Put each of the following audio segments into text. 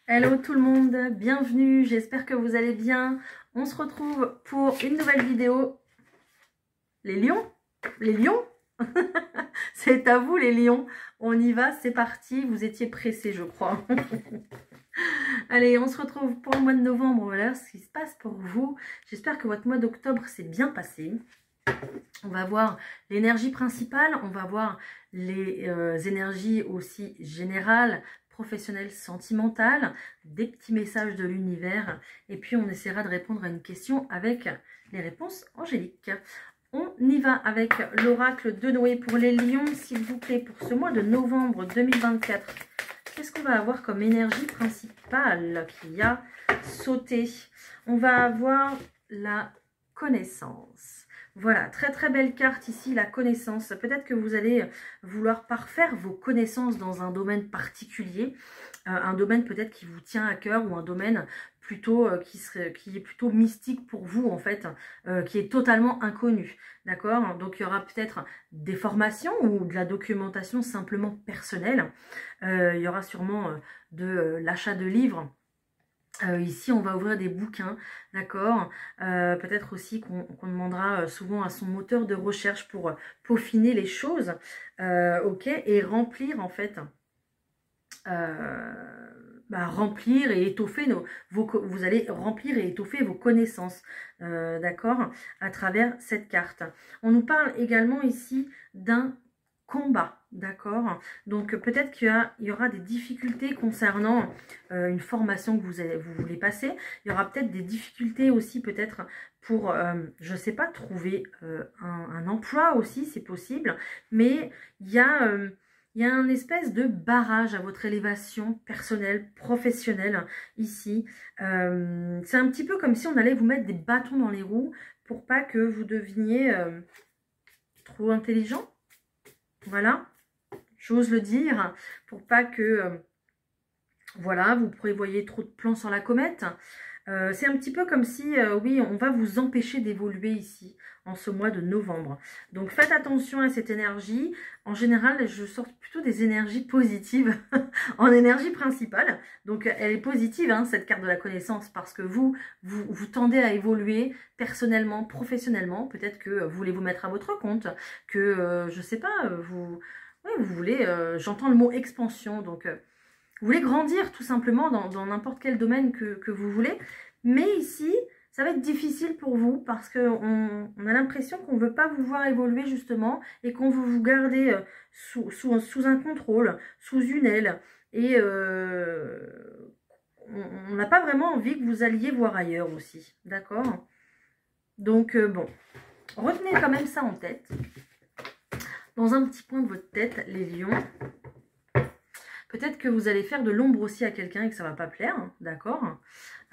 Hello tout le monde, bienvenue, j'espère que vous allez bien. On se retrouve pour une nouvelle vidéo. Les lions? Les lions? C'est à vous les lions. On y va, c'est parti. Vous étiez pressés, je crois. Allez, on se retrouve pour le mois de novembre. Voilà ce qui se passe pour vous. J'espère que votre mois d'octobre s'est bien passé. On va voir l'énergie principale, on va voir les énergies aussi générales, professionnelles, sentimentales, des petits messages de l'univers. Et puis on essaiera de répondre à une question avec les réponses angéliques. On y va avec l'oracle de Noé pour les lions, s'il vous plaît, pour ce mois de novembre 2024. Qu'est-ce qu'on va avoir comme énergie principale qui a sauté? On va avoir la connaissance. Voilà, très très belle carte ici, la connaissance. Peut-être que vous allez vouloir parfaire vos connaissances dans un domaine particulier, un domaine peut-être qui vous tient à cœur ou un domaine plutôt qui est plutôt mystique pour vous en fait, qui est totalement inconnu. D'accord? Donc il y aura peut-être des formations ou de la documentation simplement personnelle. Il y aura sûrement de l'achat de livres. Ici, on va ouvrir des bouquins, d'accord. Peut-être aussi qu'on demandera souvent à son moteur de recherche pour peaufiner les choses, ok, et remplir en fait, remplir et étoffer vous allez remplir et étoffer vos connaissances, d'accord, à travers cette carte. On nous parle également ici d'un combat, d'accord. Donc peut-être qu'il y aura des difficultés concernant une formation que vous voulez passer. Il y aura peut-être des difficultés aussi peut-être pour, je ne sais pas, trouver un emploi aussi, c'est possible. Mais il y a un espèce de barrage à votre élévation personnelle, professionnelle ici. C'est un petit peu comme si on allait vous mettre des bâtons dans les roues pour pas que vous deveniez trop intelligent. Voilà, j'ose le dire, pour pas que, voilà, vous prévoyez trop de plans sur la comète. C'est un petit peu comme si, oui, on va vous empêcher d'évoluer ici, en ce mois de novembre. Donc, faites attention à cette énergie. En général, je sors plutôt des énergies positives en énergie principale. Donc, elle est positive, hein, cette carte de la connaissance, parce que vous tendez à évoluer personnellement, professionnellement. Peut-être que vous voulez vous mettre à votre compte, que, je sais pas, vous voulez, j'entends le mot expansion, donc... vous voulez grandir tout simplement dans n'importe quel domaine que vous voulez. Mais ici, ça va être difficile pour vous parce qu'on a l'impression qu'on ne veut pas vous voir évoluer justement et qu'on veut vous garder sous un contrôle, sous une aile. Et on n'a pas vraiment envie que vous alliez voir ailleurs aussi. D'accord? Donc bon, retenez quand même ça en tête. Dans un petit coin de votre tête, les lions. Peut-être que vous allez faire de l'ombre aussi à quelqu'un et que ça ne va pas plaire, d'accord,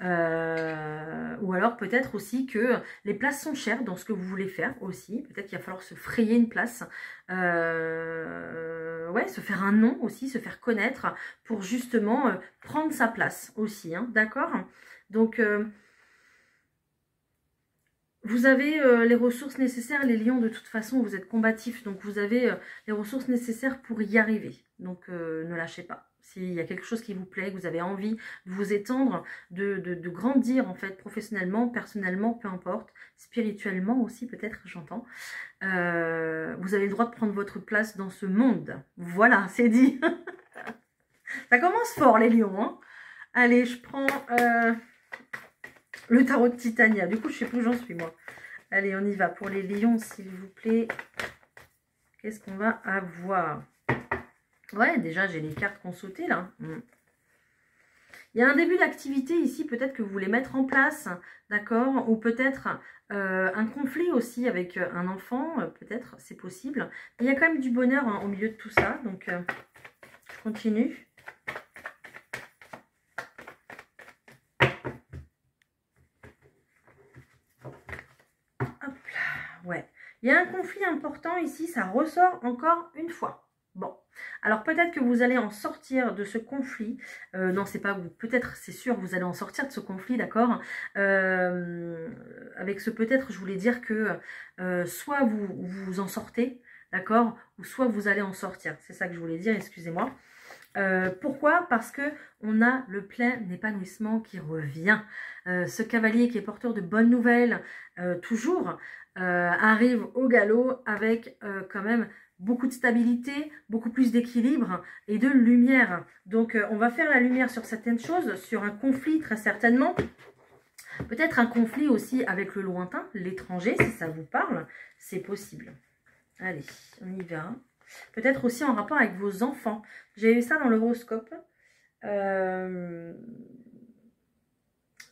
ou alors peut-être aussi que les places sont chères dans ce que vous voulez faire aussi. Peut-être qu'il va falloir se frayer une place, ouais, se faire un nom aussi, se faire connaître pour justement prendre sa place aussi, hein, d'accord. Donc... vous avez les ressources nécessaires, les lions, de toute façon, vous êtes combatifs, donc vous avez les ressources nécessaires pour y arriver. Donc, ne lâchez pas. S'il y a quelque chose qui vous plaît, que vous avez envie de vous étendre, de grandir, en fait, professionnellement, personnellement, peu importe, spirituellement aussi, peut-être, j'entends, vous avez le droit de prendre votre place dans ce monde. Voilà, c'est dit. Ça commence fort, les lions, hein. Allez, je prends... le tarot de Titania. Du coup, je sais plus où j'en suis, moi. Allez, on y va. Pour les lions, s'il vous plaît. Qu'est-ce qu'on va avoir? Ouais, déjà, j'ai les cartes qu'on sautait, là. Il y a un début d'activité ici, peut-être que vous voulez mettre en place, d'accord? Ou peut-être un conflit aussi avec un enfant, peut-être, c'est possible. Mais il y a quand même du bonheur hein, au milieu de tout ça. Donc, je continue. Ouais, il y a un conflit important ici, ça ressort encore une fois. Bon, alors peut-être que vous allez en sortir de ce conflit. Non, c'est pas vous. Peut-être, c'est sûr, vous allez en sortir de ce conflit, d'accord. Avec ce peut-être, je voulais dire que soit vous en sortez, d'accord, ou soit vous allez en sortir. C'est ça que je voulais dire, excusez-moi. Pourquoi? Parce que on a le plein épanouissement qui revient. Ce cavalier qui est porteur de bonnes nouvelles, toujours, arrive au galop avec quand même beaucoup de stabilité, beaucoup plus d'équilibre et de lumière. Donc on va faire la lumière sur certaines choses, sur un conflit très certainement. Peut-être un conflit aussi avec le lointain, l'étranger, si ça vous parle, c'est possible. Allez, on y va. Peut-être aussi en rapport avec vos enfants. J'ai eu ça dans l'horoscope.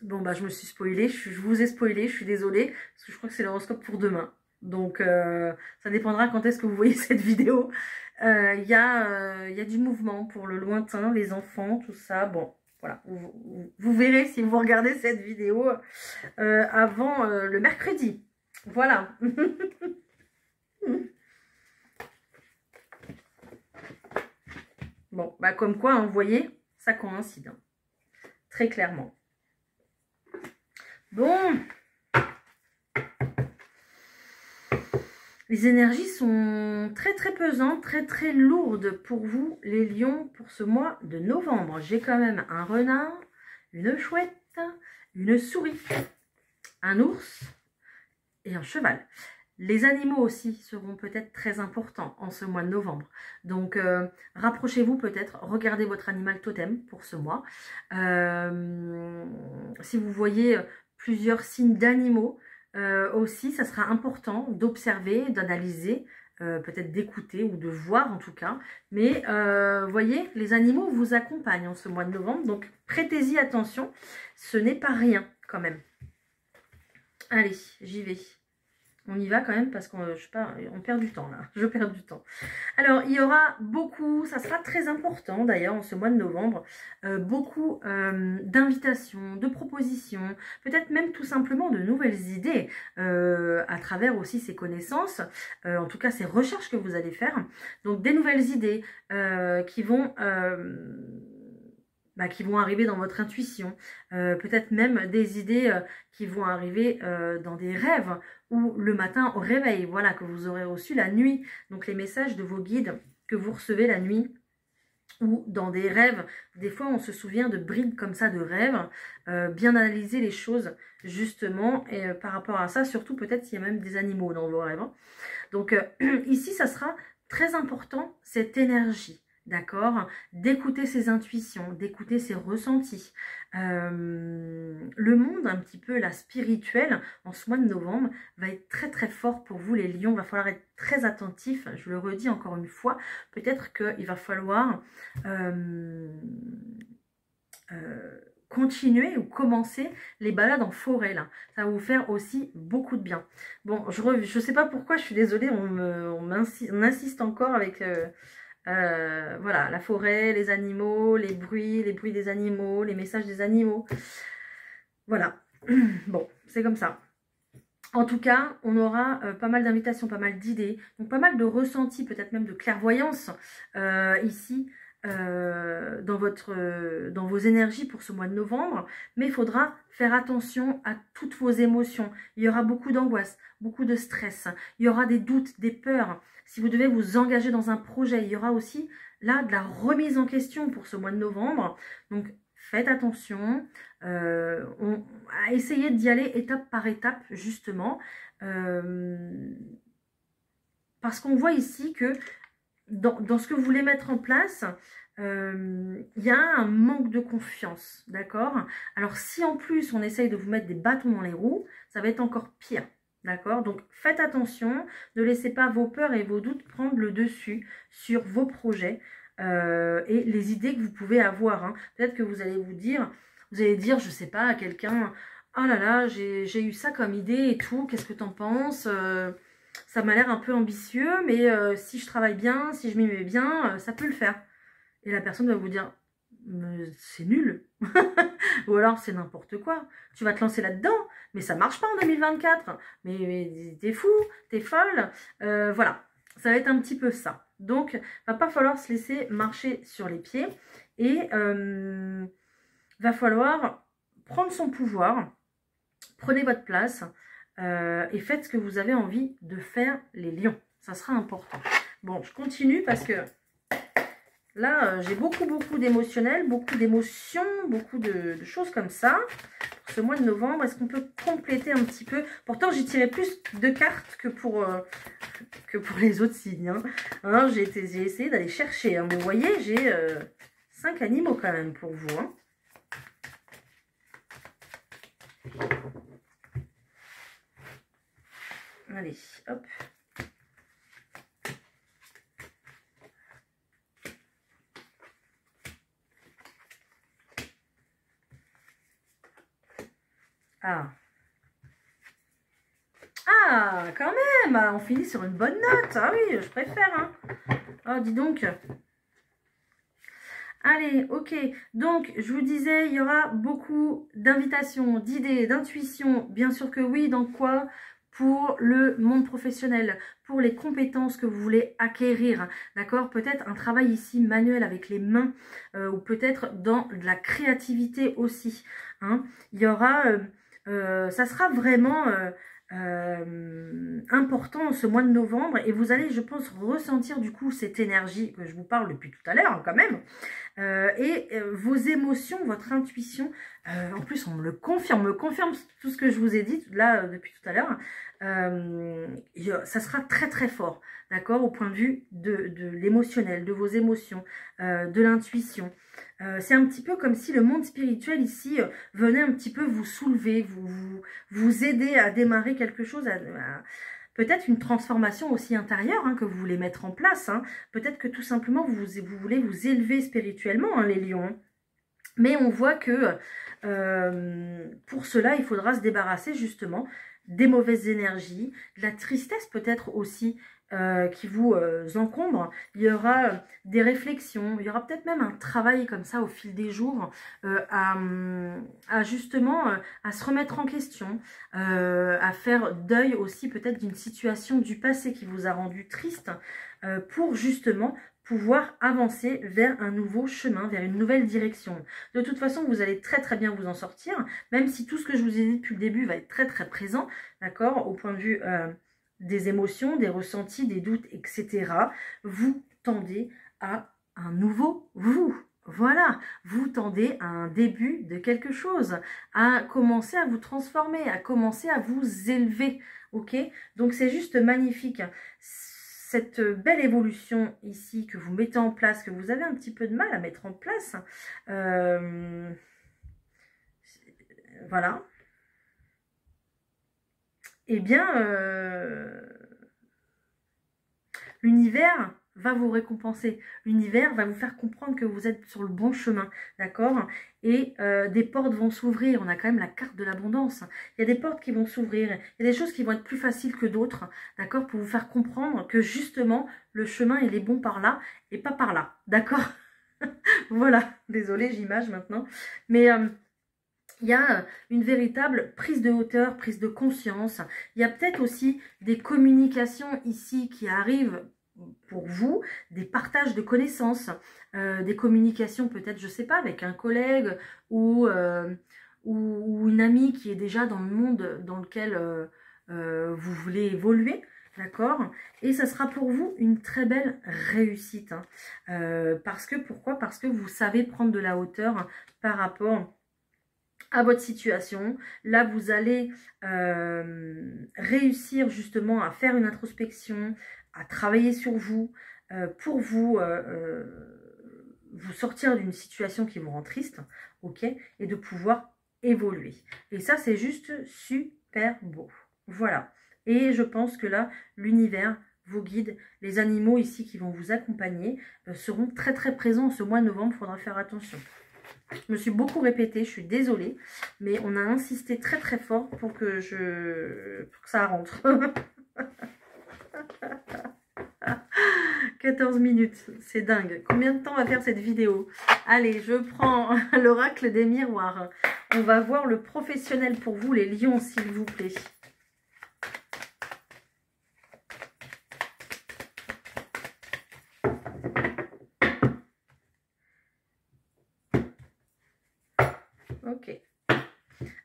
Bon, bah, je me suis spoilée. Je vous ai spoilé, je suis désolée. Parce que je crois que c'est l'horoscope pour demain. Donc, ça dépendra quand est-ce que vous voyez cette vidéo. Il y a du mouvement pour le lointain, les enfants, tout ça. Bon, voilà. Vous verrez si vous regardez cette vidéo avant le mercredi. Voilà. Bon, bah comme quoi, hein, vous voyez, ça coïncide. Hein, très clairement. Bon. Les énergies sont très très pesantes, très très lourdes pour vous, les lions, pour ce mois de novembre. J'ai quand même un renard, une chouette, une souris, un ours et un cheval. Les animaux aussi seront peut-être très importants en ce mois de novembre. Donc, rapprochez-vous peut-être, regardez votre animal totem pour ce mois. Si vous voyez plusieurs signes d'animaux, aussi, ça sera important d'observer, d'analyser, peut-être d'écouter ou de voir en tout cas. Mais, voyez, les animaux vous accompagnent en ce mois de novembre. Donc, prêtez-y attention, ce n'est pas rien quand même. Allez, j'y vais. On y va quand même parce qu'on perd du temps là. Je perds du temps. Alors, il y aura beaucoup, ça sera très important d'ailleurs en ce mois de novembre, beaucoup d'invitations, de propositions, peut-être même tout simplement de nouvelles idées à travers aussi ces connaissances, en tout cas ces recherches que vous allez faire. Donc, des nouvelles idées qui vont arriver dans votre intuition, peut-être même des idées qui vont arriver dans des rêves ou le matin au réveil, voilà, que vous aurez reçu la nuit. Donc les messages de vos guides que vous recevez la nuit ou dans des rêves. Des fois, on se souvient de bribes comme ça de rêves. Bien analyser les choses justement et par rapport à ça, surtout peut-être s'il y a même des animaux dans vos rêves. Hein. Donc ici, ça sera très important, cette énergie. D'accord, d'écouter ses intuitions, d'écouter ses ressentis. Le monde, un petit peu, la spirituelle, en ce mois de novembre, va être très très fort pour vous les lions. Il va falloir être très attentif, je le redis encore une fois. Peut-être qu'il va falloir continuer ou commencer les balades en forêt là. Ça va vous faire aussi beaucoup de bien. Bon, je sais pas pourquoi, je suis désolée, on insiste encore avec... voilà, la forêt, les animaux, les bruits des animaux, les messages des animaux. Voilà. Bon, c'est comme ça. En tout cas, on aura pas mal d'invitations, pas mal d'idées, donc pas mal de ressentis, peut-être même de clairvoyance ici dans vos énergies pour ce mois de novembre. Mais il faudra faire attention à toutes vos émotions. Il y aura beaucoup d'angoisse, beaucoup de stress. Il y aura des doutes, des peurs. Si vous devez vous engager dans un projet, il y aura aussi là de la remise en question pour ce mois de novembre. Donc, faites attention à essayer d'y aller étape par étape, justement. Parce qu'on voit ici que dans ce que vous voulez mettre en place, il y a un manque de confiance, d'accord? Alors, si en plus on essaye de vous mettre des bâtons dans les roues, ça va être encore pire. D'accord? Donc, faites attention, ne laissez pas vos peurs et vos doutes prendre le dessus sur vos projets et les idées que vous pouvez avoir. Hein. Peut-être que vous allez dire, je sais pas, à quelqu'un, oh là là, j'ai eu ça comme idée et tout, qu'est-ce que t'en penses? Ça m'a l'air un peu ambitieux, mais si je travaille bien, si je m'y mets bien, ça peut le faire. Et la personne va vous dire, c'est nul. Ou alors c'est n'importe quoi. Tu vas te lancer là-dedans, mais ça marche pas en 2024. Mais t'es fou, t'es folle. Voilà, ça va être un petit peu ça. Donc, va pas falloir se laisser marcher sur les pieds. Et va falloir prendre son pouvoir. Prenez votre place et faites ce que vous avez envie de faire, les lions. Ça sera important. Bon, je continue parce que Là, j'ai beaucoup d'émotionnel, beaucoup d'émotions, beaucoup de choses comme ça. Pour ce mois de novembre, est-ce qu'on peut compléter un petit peu? Pourtant, j'ai tiré plus de cartes que pour les autres signes. Hein, j'ai essayé d'aller chercher. Hein, mais vous voyez, j'ai 5 animaux quand même pour vous. Hein. Allez, hop. Ah. Ah, quand même, on finit sur une bonne note. Ah oui, je préfère. Hein. Oh, dis donc. Allez, ok. Donc, je vous disais, il y aura beaucoup d'invitations, d'idées, d'intuitions. Bien sûr que oui, dans quoi? Pour le monde professionnel, pour les compétences que vous voulez acquérir, d'accord? Peut-être un travail ici manuel avec les mains, ou peut-être dans de la créativité aussi. Hein. Il y aura, ça sera vraiment important ce mois de novembre et vous allez, je pense, ressentir du coup cette énergie que je vous parle depuis tout à l'heure hein, quand même. Vos émotions, votre intuition, en plus on me confirme tout ce que je vous ai dit là depuis tout à l'heure, ça sera très fort, d'accord, au point de vue de l'émotionnel, de vos émotions, de l'intuition. C'est un petit peu comme si le monde spirituel ici venait un petit peu vous soulever, vous aider à démarrer quelque chose, peut-être une transformation aussi intérieure hein, que vous voulez mettre en place. Hein. Peut-être que tout simplement vous voulez vous élever spirituellement, hein, les lions. Mais on voit que pour cela, il faudra se débarrasser justement des mauvaises énergies, de la tristesse peut-être aussi qui vous encombre. Il y aura des réflexions, il y aura peut-être même un travail comme ça au fil des jours à justement à se remettre en question, à faire deuil aussi peut-être d'une situation du passé qui vous a rendu triste pour justement pouvoir avancer vers un nouveau chemin, vers une nouvelle direction. De toute façon, vous allez très bien vous en sortir, même si tout ce que je vous ai dit depuis le début va être très présent, d'accord, au point de vue des émotions, des ressentis, des doutes, etc. Vous tendez à un nouveau vous. Voilà, vous tendez à un début de quelque chose, à commencer à vous transformer, à commencer à vous élever, ok? Donc c'est juste magnifique. Cette belle évolution ici que vous mettez en place, que vous avez un petit peu de mal à mettre en place, voilà, eh bien, l'univers va vous récompenser. L'univers va vous faire comprendre que vous êtes sur le bon chemin, d'accord? Et des portes vont s'ouvrir. On a quand même la carte de l'abondance. Il y a des portes qui vont s'ouvrir. Il y a des choses qui vont être plus faciles que d'autres, d'accord? Pour vous faire comprendre que justement, le chemin, il est bon par là et pas par là, d'accord? Voilà, désolée, j'image maintenant. Mais il y a une véritable prise de hauteur, prise de conscience. Il y a peut-être aussi des communications ici qui arrivent pour vous, des partages de connaissances, des communications peut-être, je ne sais pas, avec un collègue ou une amie qui est déjà dans le monde dans lequel vous voulez évoluer, d'accord? Et ça sera pour vous une très belle réussite. Hein. Pourquoi? Parce que vous savez prendre de la hauteur par rapport à votre situation. Là, vous allez réussir justement à faire une introspection, à travailler sur vous, pour vous sortir d'une situation qui vous rend triste, ok, et de pouvoir évoluer. Et ça, c'est juste super beau. Voilà. Et je pense que là, l'univers, vos guides, les animaux ici qui vont vous accompagner seront très présents ce mois de novembre. Il faudra faire attention. Je me suis beaucoup répétée, je suis désolée, mais on a insisté très fort pour que ça rentre. 14 minutes, c'est dingue. Combien de temps va faire cette vidéo? Allez, je prends l'oracle des miroirs. On va voir le professionnel pour vous, les lions, s'il vous plaît. Ok.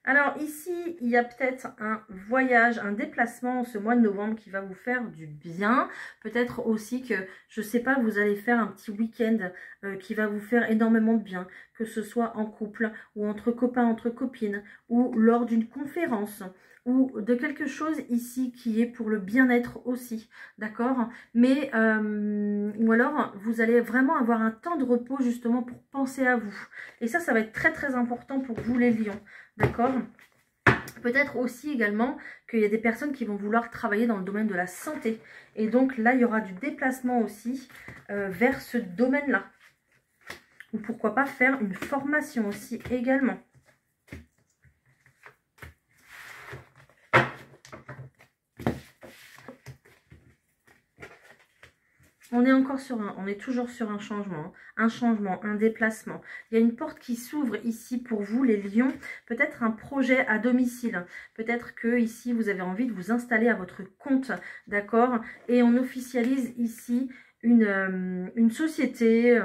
Alors ici, il y a peut-être un voyage, un déplacement ce mois de novembre qui va vous faire du bien. Peut-être aussi que, je ne sais pas, vous allez faire un petit week-end qui va vous faire énormément de bien. Que ce soit en couple ou entre copains, entre copines ou lors d'une conférence ou de quelque chose ici qui est pour le bien-être aussi, d'accord? Mais, ou alors, vous allez vraiment avoir un temps de repos justement pour penser à vous. Et ça va être très très important pour vous les lions. D'accord? Peut-être aussi également qu'il y a des personnes qui vont vouloir travailler dans le domaine de la santé. Et donc là, il y aura du déplacement aussi vers ce domaine-là. Ou pourquoi pas faire une formation aussi également. On est toujours sur un changement, un déplacement. Il y a une porte qui s'ouvre ici pour vous, les lions. Peut-être un projet à domicile. Peut-être que ici, vous avez envie de vous installer à votre compte, d'accord? Et on officialise ici une société,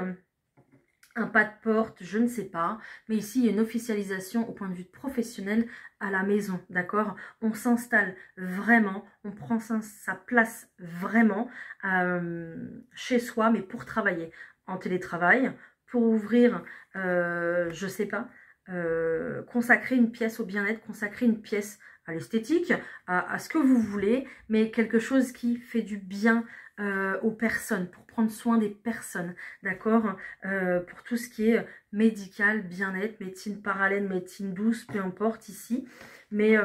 un pas de porte, je ne sais pas. Mais ici, il y a une officialisation au point de vue professionnel à la maison, d'accord? On s'installe vraiment, on prend sa place vraiment chez soi, mais pour travailler en télétravail, pour ouvrir, je ne sais pas, consacrer une pièce au bien-être, consacrer une pièce à l'esthétique, à ce que vous voulez, mais quelque chose qui fait du bien aux personnes, pour prendre soin des personnes, d'accord, pour tout ce qui est médical, bien-être, médecine parallèle, médecine douce, peu importe ici, mais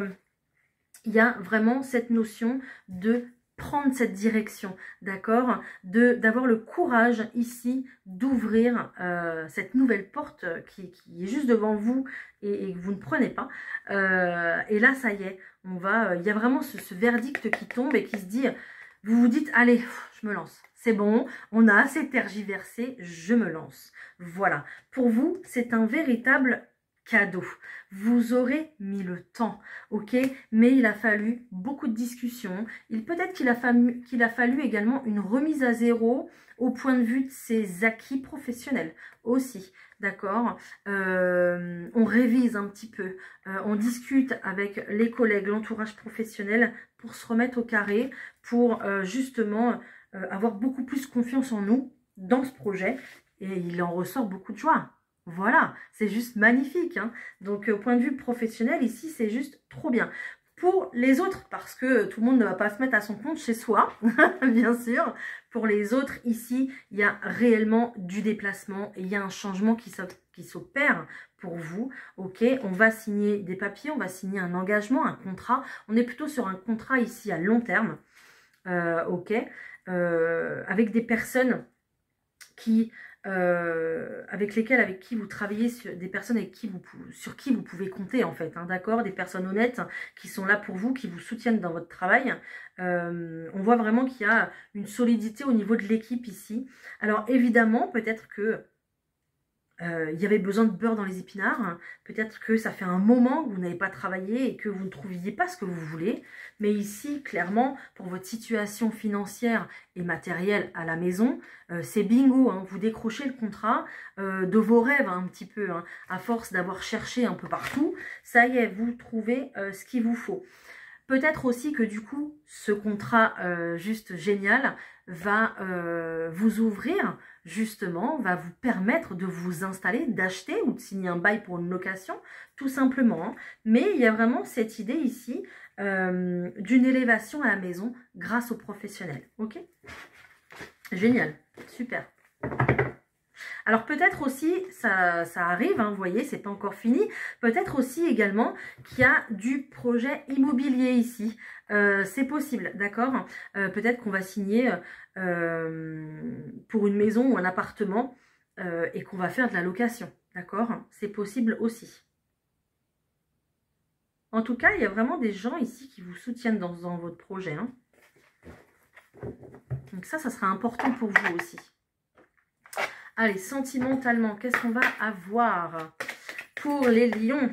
il y a vraiment cette notion de prendre cette direction, d'accord, d'avoir le courage ici d'ouvrir cette nouvelle porte qui est juste devant vous et que vous ne prenez pas. Et là, ça y est, il y a vraiment ce verdict qui tombe et qui se dit, vous vous dites, allez, je me lance. C'est bon, on a assez tergiversé, je me lance. Voilà, pour vous, c'est un véritable cadeau. Vous aurez mis le temps, ok? Mais il a fallu beaucoup de discussions. Peut-être qu'il a fallu également une remise à zéro au point de vue de ses acquis professionnels aussi, d'accord? On révise un petit peu, on discute avec les collègues, l'entourage professionnel pour se remettre au carré, pour justement avoir beaucoup plus confiance en nous dans ce projet et il en ressort beaucoup de joie. Voilà, c'est juste magnifique, hein. Donc, au point de vue professionnel, ici, c'est juste trop bien. Pour les autres, parce que tout le monde ne va pas se mettre à son compte chez soi, bien sûr. Pour les autres, ici, il y a réellement du déplacement et il y a un changement qui s'opère pour vous. Ok, on va signer des papiers, on va signer un engagement, un contrat. On est plutôt sur un contrat ici à long terme, ok, avec des personnes avec qui vous travaillez, des personnes sur qui vous pouvez compter en fait, hein, d'accord, des personnes honnêtes qui sont là pour vous, qui vous soutiennent dans votre travail. On voit vraiment qu'il y a une solidité au niveau de l'équipe ici. Alors évidemment, peut-être que il y avait besoin de beurre dans les épinards, hein. Peut-être que ça fait un moment que vous n'avez pas travaillé et que vous ne trouviez pas ce que vous voulez. Mais ici, clairement, pour votre situation financière et matérielle à la maison, c'est bingo, hein. Vous décrochez le contrat de vos rêves, hein, un petit peu, hein. À force d'avoir cherché un peu partout, ça y est, vous trouvez ce qu'il vous faut. Peut-être aussi que du coup, ce contrat juste génial va vous ouvrir, justement, va vous permettre de vous installer, d'acheter ou de signer un bail pour une location, tout simplement, hein. Mais il y a vraiment cette idée ici d'une élévation à la maison grâce aux professionnels. Ok? Génial, super. Alors peut-être aussi, ça arrive, hein, vous voyez, c'est pas encore fini. Peut-être aussi également qu'il y a du projet immobilier ici. C'est possible, d'accord? Peut-être qu'on va signer pour une maison ou un appartement et qu'on va faire de la location, d'accord? C'est possible aussi. En tout cas, il y a vraiment des gens ici qui vous soutiennent dans votre projet, hein. Donc ça sera important pour vous aussi. Allez, sentimentalement, qu'est-ce qu'on va avoir pour les lions?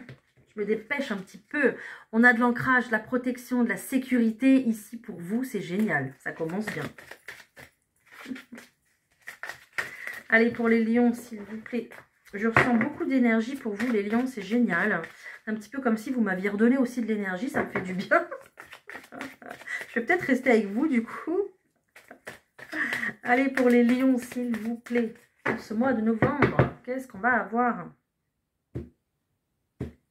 Je me dépêche un petit peu. On a de l'ancrage, de la protection, de la sécurité ici pour vous. C'est génial. Ça commence bien. Allez, pour les lions, s'il vous plaît. Je ressens beaucoup d'énergie pour vous, les lions, c'est génial. C'est un petit peu comme si vous m'aviez redonné aussi de l'énergie, ça me fait du bien. Je vais peut-être rester avec vous, du coup. Allez, pour les lions, s'il vous plaît, pour ce mois de novembre, qu'est-ce qu'on va avoir?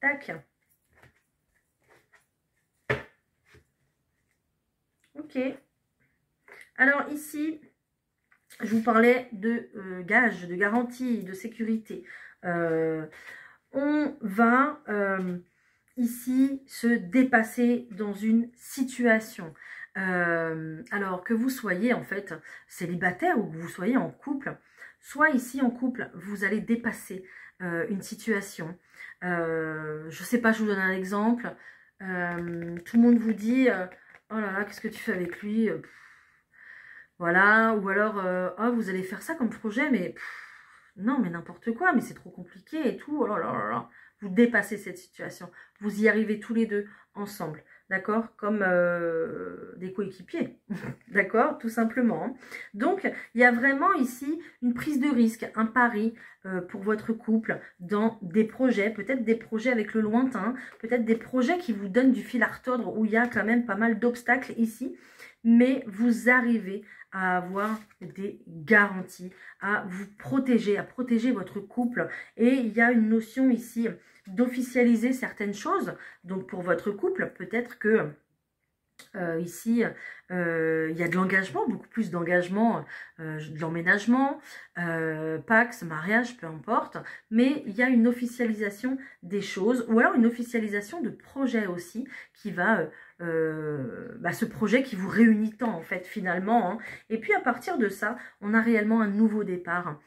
Tac. Ok. Alors ici, je vous parlais de gage, de garantie, de sécurité. On va ici se dépasser dans une situation. Alors que vous soyez en fait célibataire ou que vous soyez en couple, soit ici en couple, vous allez dépasser une situation. Je sais pas, je vous donne un exemple. Tout le monde vous dit oh là là, qu'est-ce que tu fais avec lui? Voilà, ou alors oh, vous allez faire ça comme projet, mais non, mais n'importe quoi, mais c'est trop compliqué et tout. Oh là là là là. Vous dépassez cette situation. Vous y arrivez tous les deux ensemble. D'accord? Comme des coéquipiers. D'accord? Tout simplement. Donc, il y a vraiment ici une prise de risque, un pari pour votre couple dans des projets, peut-être des projets avec le lointain, peut-être des projets qui vous donnent du fil à retordre où il y a quand même pas mal d'obstacles ici. Mais vous arrivez à avoir des garanties, à vous protéger, à protéger votre couple. Et il y a une notion ici d'officialiser certaines choses. Donc pour votre couple, peut-être que ici, il y a de l'engagement, beaucoup plus d'engagement, de l'emménagement, Pax, mariage, peu importe. Mais il y a une officialisation des choses, ou alors une officialisation de projet aussi, qui va, ce projet qui vous réunit tant en fait finalement. Hein. Et puis à partir de ça, on a réellement un nouveau départ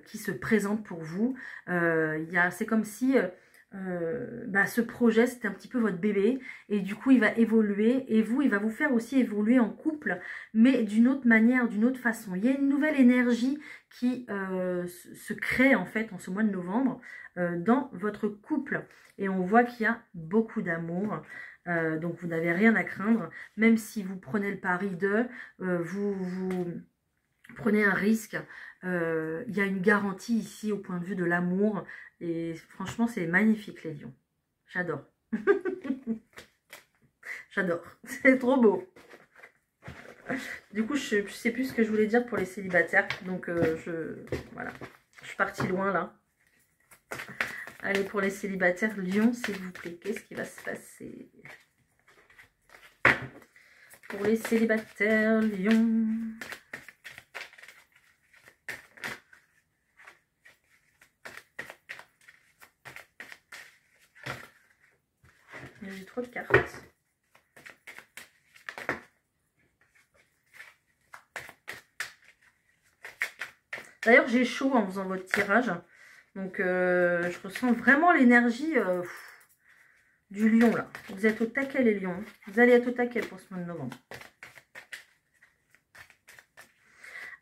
qui se présente pour vous. C'est comme si... ce projet c'est un petit peu votre bébé et du coup il va évoluer et vous il va vous faire aussi évoluer en couple mais d'une autre manière, d'une autre façon. Il y a une nouvelle énergie qui se crée en fait en ce mois de novembre dans votre couple et on voit qu'il y a beaucoup d'amour. Donc vous n'avez rien à craindre, même si vous prenez le pari de vous prenez un risque. Il y a une garantie ici au point de vue de l'amour. Et franchement, c'est magnifique, les lions. J'adore. J'adore. C'est trop beau. Du coup, je ne sais plus ce que je voulais dire pour les célibataires. Donc, voilà. Je suis partie loin, là. Allez, pour les célibataires, lion, s'il vous plaît. Qu'est-ce qui va se passer? Pour les célibataires, lion... J'ai trop de cartes. D'ailleurs, j'ai chaud en faisant votre tirage. Donc, je ressens vraiment l'énergie du lion, là. Vous êtes au taquet, les lions. Vous allez être au taquet pour ce mois de novembre.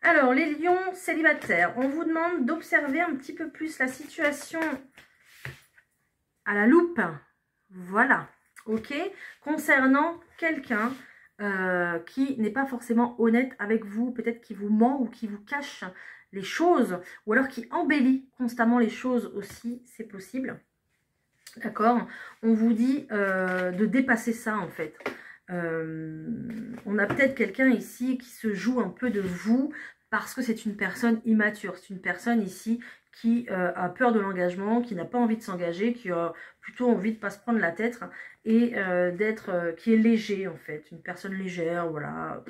Alors, les lions célibataires, on vous demande d'observer un petit peu plus la situation à la loupe. Voilà. Ok, concernant quelqu'un qui n'est pas forcément honnête avec vous, peut-être qui vous ment ou qui vous cache les choses, ou alors qui embellit constamment les choses aussi, c'est possible. D'accord? On vous dit de dépasser ça en fait. On a peut-être quelqu'un ici qui se joue un peu de vous parce que c'est une personne immature. C'est une personne ici qui a peur de l'engagement, qui n'a pas envie de s'engager, qui a plutôt envie de ne pas se prendre la tête et qui est léger en fait. Une personne légère, voilà.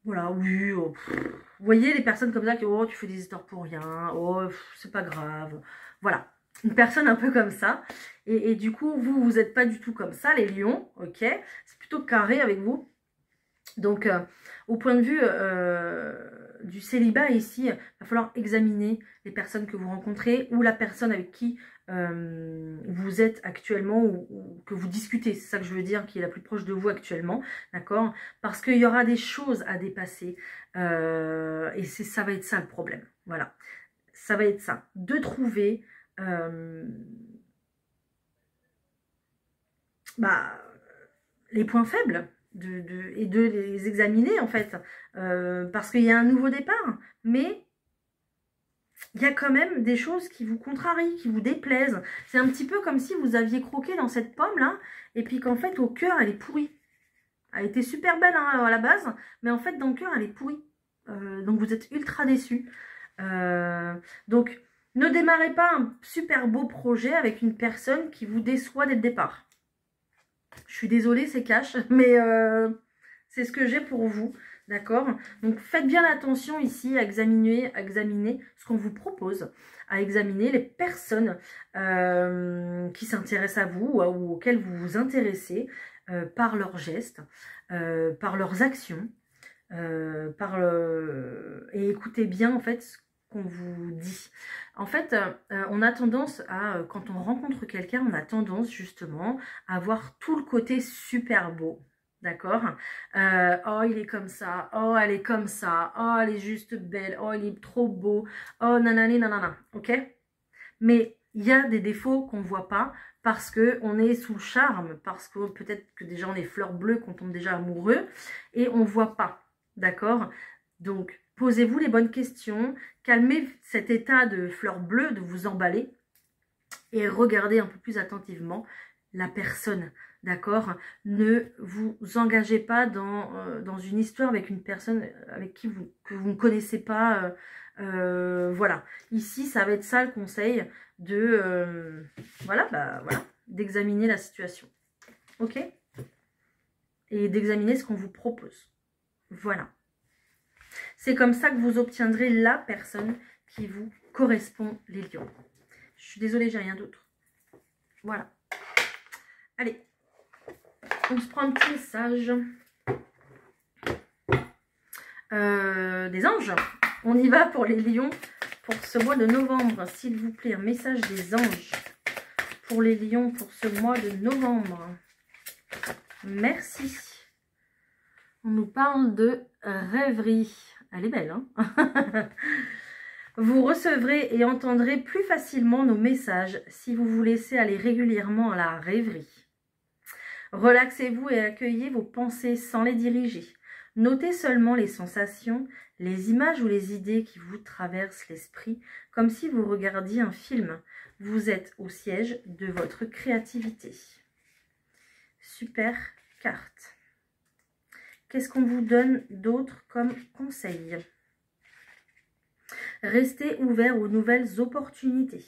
Voilà, oui. Oh, vous voyez les personnes comme ça qui, oh, tu fais des histoires pour rien, oh, c'est pas grave. Voilà, une personne un peu comme ça. Et du coup, vous n'êtes pas du tout comme ça, les lions, ok? C'est plutôt carré avec vous. Donc, au point de vue du célibat ici, il va falloir examiner les personnes que vous rencontrez ou la personne avec qui vous êtes actuellement ou que vous discutez. C'est ça que je veux dire, qui est la plus proche de vous actuellement, d'accord? Parce qu'il y aura des choses à dépasser et ça va être ça le problème. Voilà, ça va être ça. De trouver les points faibles. Et de les examiner en fait parce qu'il y a un nouveau départ mais il y a quand même des choses qui vous contrarient, qui vous déplaisent. C'est un petit peu comme si vous aviez croqué dans cette pomme-là, et puis qu'en fait, au cœur, elle est pourrie. Elle était super belle hein, à la base, mais en fait, dans le cœur, elle est pourrie. Donc, vous êtes ultra déçus. Donc, ne démarrez pas un super beau projet avec une personne qui vous déçoit dès le départ. Je suis désolée, c'est cash, mais c'est ce que j'ai pour vous. D'accord? Donc, faites bien attention ici à examiner ce qu'on vous propose, à examiner les personnes qui s'intéressent à vous ou auxquelles vous vous intéressez par leurs gestes, par leurs actions, et écoutez bien en fait ce qu'on vous dit. En fait, on a tendance à, quand on rencontre quelqu'un, on a tendance justement à voir tout le côté super beau. D'accord? Oh, il est comme ça. Oh, elle est comme ça. Oh, elle est juste belle. Oh, il est trop beau. Oh, nanani, nanana. Ok? Mais il y a des défauts qu'on ne voit pas parce qu'on est sous le charme, parce que peut-être que déjà on est fleurs bleues, qu'on tombe déjà amoureux et on ne voit pas. D'accord? Donc, posez-vous les bonnes questions. Calmez cet état de fleurs bleues, de vous emballer et regardez un peu plus attentivement la personne. D'accord? Ne vous engagez pas dans une histoire avec une personne avec qui que vous ne connaissez pas. Voilà. Ici, ça va être ça le conseil de voilà, d'examiner la situation. Ok? Et d'examiner ce qu'on vous propose. Voilà. C'est comme ça que vous obtiendrez la personne qui vous correspond, les lions. Je suis désolée, j'ai rien d'autre. Voilà. Allez. On se prend un petit message des anges. On y va pour les lions pour ce mois de novembre. S'il vous plaît, un message des anges pour les lions pour ce mois de novembre. Merci. On nous parle de rêverie. Elle est belle, hein? Vous recevrez et entendrez plus facilement nos messages si vous vous laissez aller régulièrement à la rêverie. Relaxez-vous et accueillez vos pensées sans les diriger. Notez seulement les sensations, les images ou les idées qui vous traversent l'esprit, comme si vous regardiez un film. Vous êtes au siège de votre créativité. Super carte. Qu'est-ce qu'on vous donne d'autre comme conseil? Restez ouvert aux nouvelles opportunités.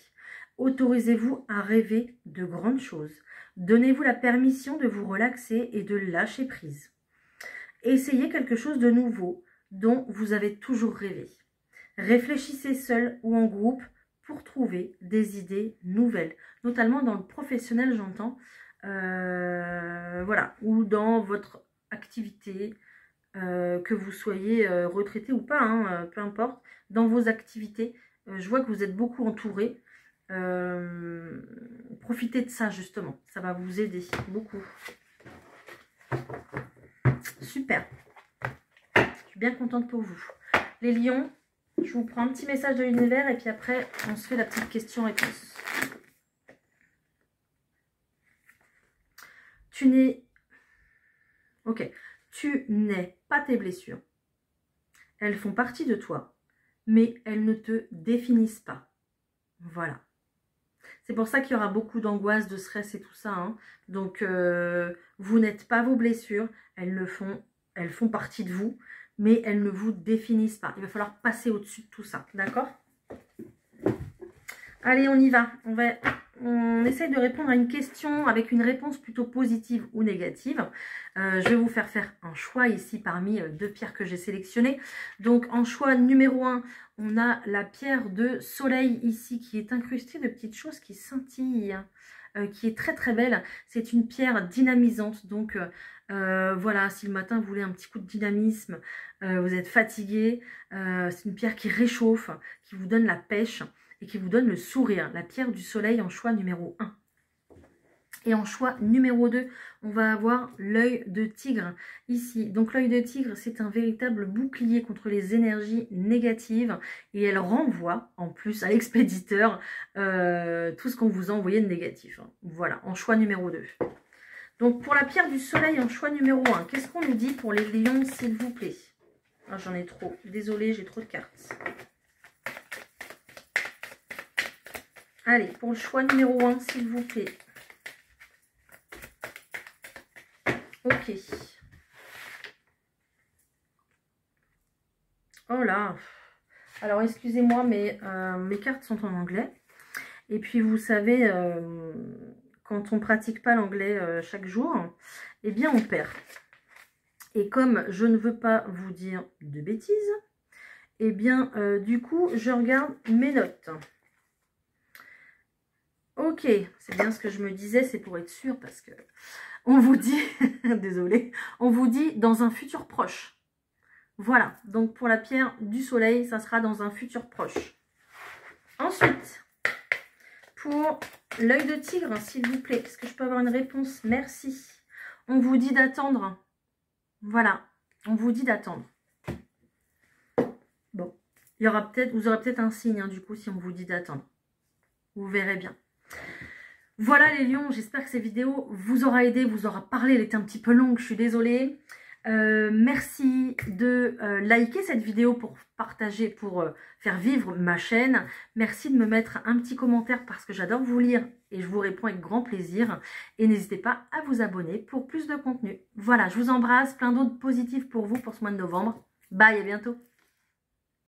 Autorisez-vous à rêver de grandes choses. Donnez-vous la permission de vous relaxer et de lâcher prise. Essayez quelque chose de nouveau dont vous avez toujours rêvé. Réfléchissez seul ou en groupe pour trouver des idées nouvelles, notamment dans le professionnel, j'entends, voilà, ou dans votre activité, que vous soyez retraité ou pas, hein, peu importe, dans vos activités. Je vois que vous êtes beaucoup entouré. Profitez de ça justement, ça va vous aider beaucoup. Super, je suis bien contente pour vous. Les lions, je vous prends un petit message de l'univers et puis après on se fait la petite question-réponse. Tu n'es pas tes blessures. Elles font partie de toi, mais elles ne te définissent pas. Voilà. C'est pour ça qu'il y aura beaucoup d'angoisse, de stress et tout ça. Hein. Donc, vous n'êtes pas vos blessures. Elles font partie de vous, mais elles ne vous définissent pas. Il va falloir passer au-dessus de tout ça. D'accord? Allez, on y va. On essaye de répondre à une question avec une réponse plutôt positive ou négative. Je vais vous faire un choix ici parmi deux pierres que j'ai sélectionnées. Donc, en choix numéro 1, on a la pierre de soleil ici qui est incrustée de petites choses qui scintillent, qui est très très belle. C'est une pierre dynamisante. Donc, voilà, si le matin vous voulez un petit coup de dynamisme, vous êtes fatigué, c'est une pierre qui réchauffe, qui vous donne la pêche et qui vous donne le sourire. La pierre du soleil en choix numéro 1. Et en choix numéro 2, on va avoir l'œil de tigre ici. Donc l'œil de tigre, c'est un véritable bouclier contre les énergies négatives. Et elle renvoie en plus à l'expéditeur tout ce qu'on vous a envoyé de négatif. Voilà, en choix numéro 2. Donc pour la pierre du soleil en choix numéro 1, qu'est-ce qu'on nous dit pour les lions, s'il vous plaît? Ah, j'en ai trop. Désolée, j'ai trop de cartes. Allez, pour le choix numéro 1, s'il vous plaît. Ok. Oh là. Alors, excusez-moi, mais mes cartes sont en anglais. Et puis, vous savez, quand on ne pratique pas l'anglais chaque jour, eh bien, on perd. Et comme je ne veux pas vous dire de bêtises, eh bien, du coup, je regarde mes notes. Ok, c'est bien ce que je me disais, c'est pour être sûr, parce que on vous dit, désolé, on vous dit dans un futur proche. Voilà, donc pour la pierre du soleil, ça sera dans un futur proche. Ensuite, pour l'œil de tigre, s'il vous plaît, est-ce que je peux avoir une réponse? Merci. On vous dit d'attendre. Voilà, on vous dit d'attendre. Bon, il y aura peut-être, vous aurez peut-être un signe, hein, du coup, si on vous dit d'attendre. Vous verrez bien. Voilà les lions, j'espère que cette vidéo vous aura aidé, vous aura parlé. Elle était un petit peu longue, je suis désolée. Merci de liker cette vidéo pour partager, pour faire vivre ma chaîne. Merci de me mettre un petit commentaire parce que j'adore vous lire et je vous réponds avec grand plaisir. Et n'hésitez pas à vous abonner pour plus de contenu. Voilà, je vous embrasse, plein d'autres positifs pour vous pour ce mois de novembre. Bye, à bientôt.